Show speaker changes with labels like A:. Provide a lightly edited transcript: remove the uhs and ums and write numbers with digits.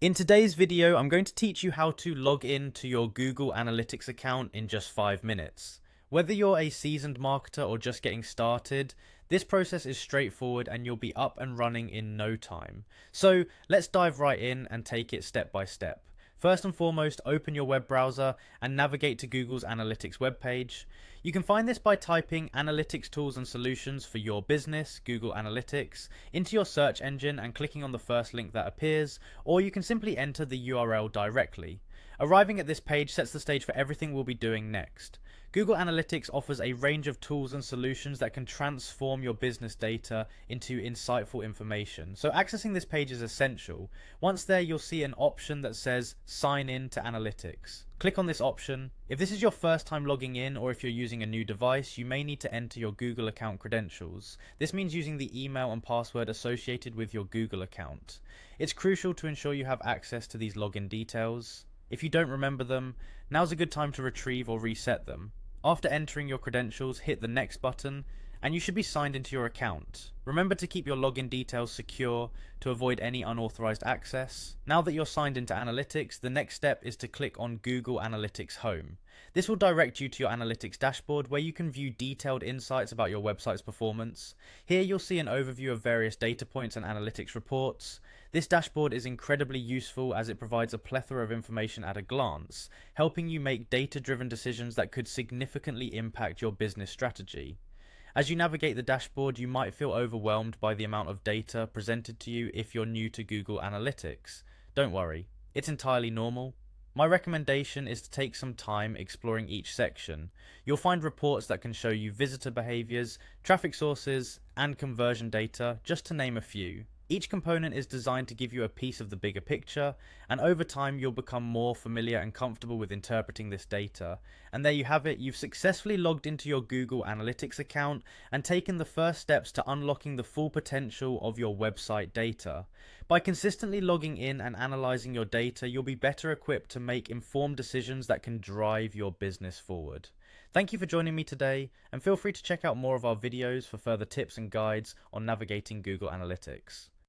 A: In today's video, I'm going to teach you how to log in to your Google Analytics account in just 5 minutes. Whether you're a seasoned marketer or just getting started, this process is straightforward and you'll be up and running in no time. So let's dive right in and take it step by step. First and foremost, open your web browser and navigate to Google's Analytics webpage. You can find this by typing Analytics Tools and Solutions for your business, Google Analytics, into your search engine and clicking on the first link that appears, or you can simply enter the URL directly. Arriving at this page sets the stage for everything we'll be doing next. Google Analytics offers a range of tools and solutions that can transform your business data into insightful information. So accessing this page is essential. Once there, you'll see an option that says Sign in to Analytics. Click on this option. If this is your first time logging in or if you're using a new device, you may need to enter your Google account credentials. This means using the email and password associated with your Google account. It's crucial to ensure you have access to these login details. If you don't remember them, now's a good time to retrieve or reset them. After entering your credentials, hit the next button and you should be signed into your account. Remember to keep your login details secure to avoid any unauthorized access. Now that you're signed into Analytics, the next step is to click on Google Analytics Home. This will direct you to your Analytics dashboard where you can view detailed insights about your website's performance. Here you'll see an overview of various data points and analytics reports. This dashboard is incredibly useful as it provides a plethora of information at a glance, helping you make data-driven decisions that could significantly impact your business strategy. As you navigate the dashboard, you might feel overwhelmed by the amount of data presented to you if you're new to Google Analytics. Don't worry, it's entirely normal. My recommendation is to take some time exploring each section. You'll find reports that can show you visitor behaviors, traffic sources, and conversion data, just to name a few. Each component is designed to give you a piece of the bigger picture, and over time you'll become more familiar and comfortable with interpreting this data. And there you have it, you've successfully logged into your Google Analytics account and taken the first steps to unlocking the full potential of your website data. By consistently logging in and analyzing your data, you'll be better equipped to make informed decisions that can drive your business forward. Thank you for joining me today, and feel free to check out more of our videos for further tips and guides on navigating Google Analytics.